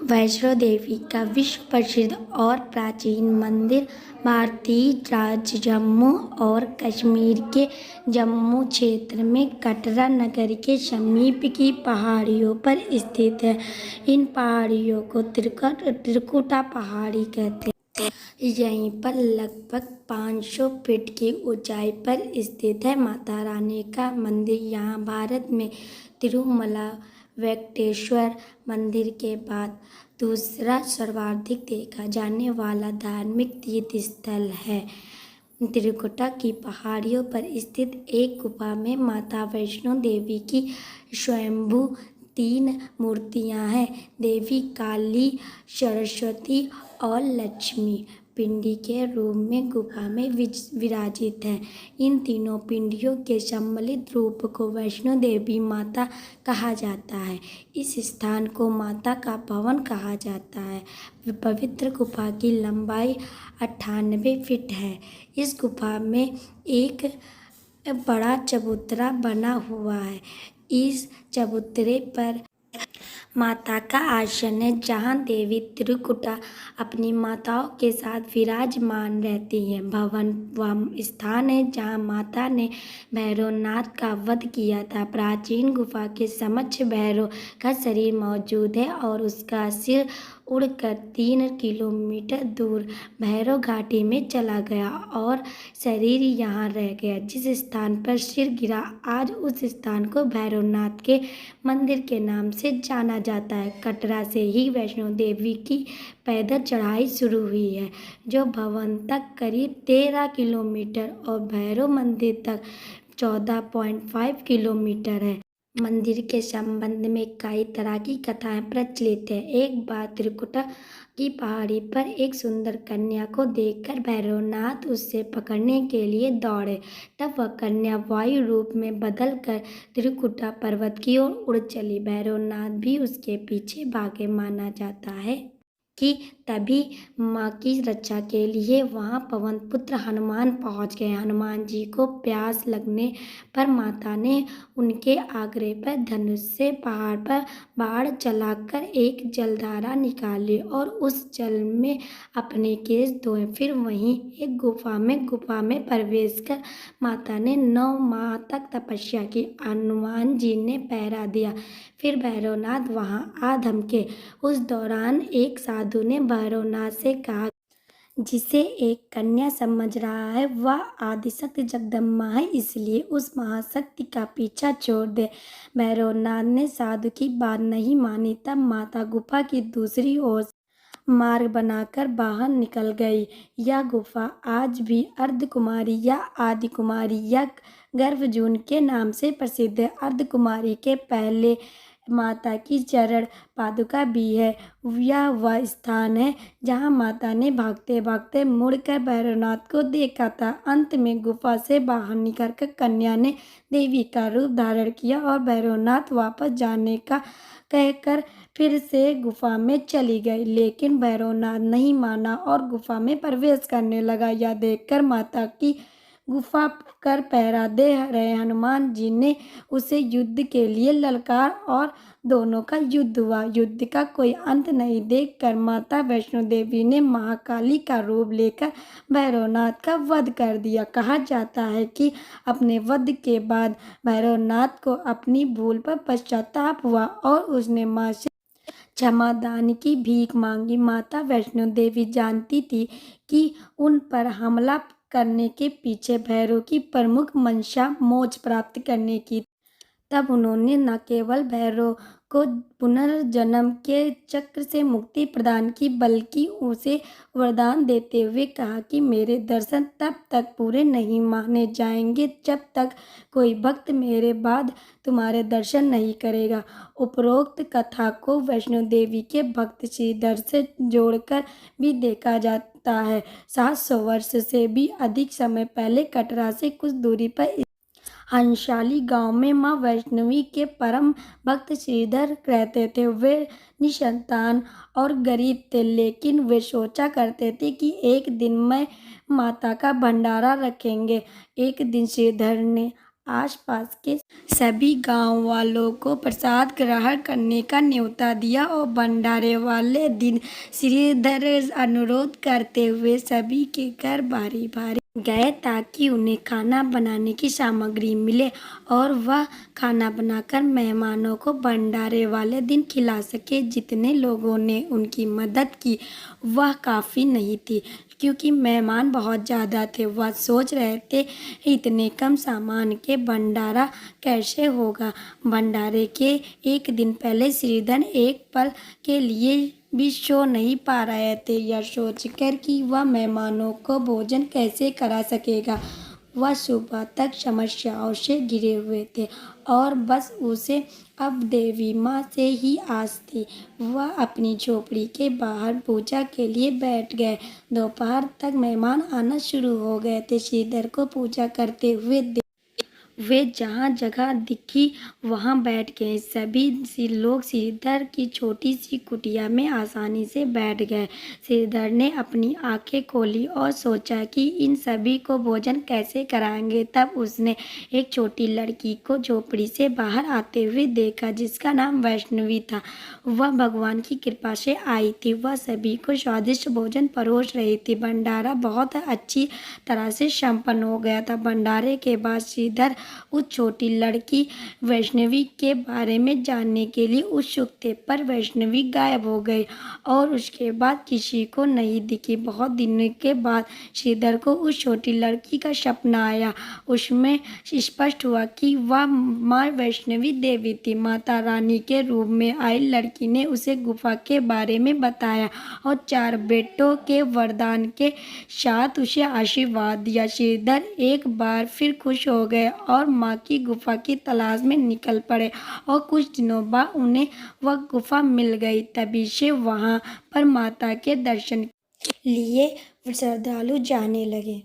वैष्णो देवी का विश्व प्रसिद्ध और प्राचीन मंदिर भारतीय राज्य जम्मू और कश्मीर के जम्मू क्षेत्र में कटरा नगर के समीप की पहाड़ियों पर स्थित है। इन पहाड़ियों को त्रिकुटा पहाड़ी कहते हैं। यहीं पर लगभग 500 फीट की ऊंचाई पर स्थित है माता रानी का मंदिर। यहाँ भारत में तिरुमला वेंकटेश्वर मंदिर के बाद दूसरा सर्वाधिक देखा जाने वाला धार्मिक तीर्थ स्थल है। त्रिकुटा की पहाड़ियों पर स्थित एक गुफा में माता वैष्णो देवी की स्वयंभू 3 मूर्तियां हैं। देवी काली, सरस्वती और लक्ष्मी पिंडी के रूप में गुफा में विराजित हैं। इन तीनों पिंडियों के सम्मिलित रूप को वैष्णो देवी माता कहा जाता है। इस स्थान को माता का भवन कहा जाता है। पवित्र गुफा की लंबाई 98 फीट है। इस गुफा में एक बड़ा चबूतरा बना हुआ है। इस चबूतरे पर माता का आसन है, जहाँ देवी त्रिकुटा अपनी माताओं के साथ विराजमान रहती हैं। भवन वह स्थान है जहाँ माता ने भैरवनाथ का वध किया था। प्राचीन गुफा के समक्ष भैरव का शरीर मौजूद है और उसका सिर उड़कर 3 किलोमीटर दूर भैरव घाटी में चला गया और शरीर यहाँ रह गया। जिस स्थान पर सिर गिरा, आज उस स्थान को भैरवनाथ के मंदिर के नाम से जाना जाता है। कटरा से ही वैष्णो देवी की पैदल चढ़ाई शुरू हुई है, जो भवन तक करीब 13 किलोमीटर और भैरव मंदिर तक 14.5 किलोमीटर है। मंदिर के संबंध में कई तरह की कथाएं प्रचलित है। एक बार त्रिकुटा की पहाड़ी पर एक सुंदर कन्या को देखकर भैरवनाथ उससे पकड़ने के लिए दौड़े। तब वह कन्या वायु रूप में बदलकर त्रिकुटा पर्वत की ओर उड़ चली। भैरवनाथ भी उसके पीछे भागे। माना जाता है कि तभी माँ की रक्षा के लिए वहाँ पवन पुत्र हनुमान पहुँच गए। हनुमान जी को प्यास लगने पर माता ने उनके आग्रह पर धनुष से पहाड़ पर बाढ़ चलाकर एक जलधारा निकाली और उस जल में अपने केश धोए। फिर वहीं एक गुफा में प्रवेश कर माता ने 9 माह तक तपस्या की। हनुमान जी ने पहरा दिया। फिर भैरवनाथ वहाँ आ धमके। उस दौरान एक साधु ने भैरवनाथ से कहा, जिसे एक कन्या समझ रहा है वह आदिशक्ति जगदम्बा है, इसलिए उस महाशक्ति का पीछा छोड़ दे। भैरवनाथ ने साधु की बात नहीं मानी। तब माता गुफा की दूसरी ओर मार्ग बनाकर बाहर निकल गई। यह गुफा आज भी अर्धकुमारी या आदिकुमारी या गर्भजून के नाम से प्रसिद्ध है। अर्धकुमारी के पहले माता की चरण पादुका भी है। यह वह स्थान है जहां माता ने भागते भागते मुड़कर भैरवनाथ को देखा था। अंत में गुफा से बाहर निकलकर कन्या ने देवी का रूप धारण किया और भैरवनाथ वापस जाने का कहकर फिर से गुफा में चली गई। लेकिन भैरवनाथ नहीं माना और गुफा में प्रवेश करने लगा। यह देखकर माता की गुफा कर पहरा दे रहे हनुमान जी ने उसे युद्ध के लिए ललकार और दोनों का युद्ध हुआ। युद्ध का कोई अंत नहीं देखकर माता वैष्णो देवी ने महाकाली का रूप लेकर भैरवनाथ का वध कर दिया। कहा जाता है कि अपने वध के बाद भैरवनाथ को अपनी भूल पर पश्चाताप हुआ और उसने मां से क्षमादान की भीख मांगी। माता वैष्णो देवी जानती थी कि उन पर हमला करने के पीछे भैरव की प्रमुख मंशा मोक्ष प्राप्त करने की। तब उन्होंने न केवल भैरव को पुनर्जन्म के चक्र से मुक्ति प्रदान की, बल्कि उसे वरदान देते हुए कहा कि मेरे दर्शन तब तक पूरे नहीं माने जाएंगे जब तक कोई भक्त मेरे बाद तुम्हारे दर्शन नहीं करेगा। उपरोक्त कथा को वैष्णो देवी के भक्त श्रीधर से जोड़कर भी देखा जाता है। 700 वर्ष से भी अधिक समय पहले कटरा से कुछ दूरी पर हंसाली गांव में मां वैष्णवी के परम भक्त श्रीधर रहते थे। वे निसंतान और गरीब थे, लेकिन वे सोचा करते थे कि एक दिन मैं माता का भंडारा रखेंगे। एक दिन श्रीधर ने आसपास के सभी गांव वालों को प्रसाद ग्रहण करने का न्योता दिया और भंडारे वाले दिन श्रीधर अनुरोध करते हुए सभी के घर बारी बारी गए ताकि उन्हें खाना बनाने की सामग्री मिले और वह खाना बनाकर मेहमानों को भंडारे वाले दिन खिला सके। जितने लोगों ने उनकी मदद की वह काफ़ी नहीं थी, क्योंकि मेहमान बहुत ज़्यादा थे। वह सोच रहे थे इतने कम सामान के भंडारा कैसे होगा। भंडारे के एक दिन पहले श्रीधर एक पल के लिए भी सो नहीं पा रहे थे, यह सोचकर कि वह मेहमानों को भोजन कैसे करा सकेगा। वह सुबह तक समस्याओं से घिरे हुए थे और बस उसे अब देवी माँ से ही आस थी। वह अपनी झोपड़ी के बाहर पूजा के लिए बैठ गए। दोपहर तक मेहमान आना शुरू हो गए थे। श्रीधर को पूजा करते हुए वे जहाँ जगह दिखी वहाँ बैठ गए। सभी लोग श्रीधर की छोटी सी कुटिया में आसानी से बैठ गए। श्रीधर ने अपनी आंखें खोली और सोचा कि इन सभी को भोजन कैसे कराएंगे। तब उसने एक छोटी लड़की को झोपड़ी से बाहर आते हुए देखा, जिसका नाम वैष्णवी था। वह भगवान की कृपा से आई थी। वह सभी को स्वादिष्ट भोजन परोस रही थी। भंडारा बहुत अच्छी तरह से संपन्न हो गया था। भंडारे के बाद श्रीधर उस छोटी लड़की वैष्णवी के बारे में जानने के लिए उत्सुक थे, पर वैष्णवी गायब हो गई और उसके बाद किसी को नहीं दिखी। बहुत दिनों के बाद श्रीधर को उस छोटी लड़की का सपना आया। उसमें स्पष्ट हुआ कि वह माँ वैष्णवी देवी थी। माता रानी के रूप में आई लड़की ने उसे गुफा के बारे में बताया और 4 बेटों के वरदान के साथ उसे आशीर्वाद दिया। श्रीधर एक बार फिर खुश हो गए और माँ की गुफा की तलाश में निकल पड़े और कुछ दिनों बाद उन्हें वह गुफा मिल गई। तभी से वहाँ पर माता के दर्शन के लिए श्रद्धालु जाने लगे।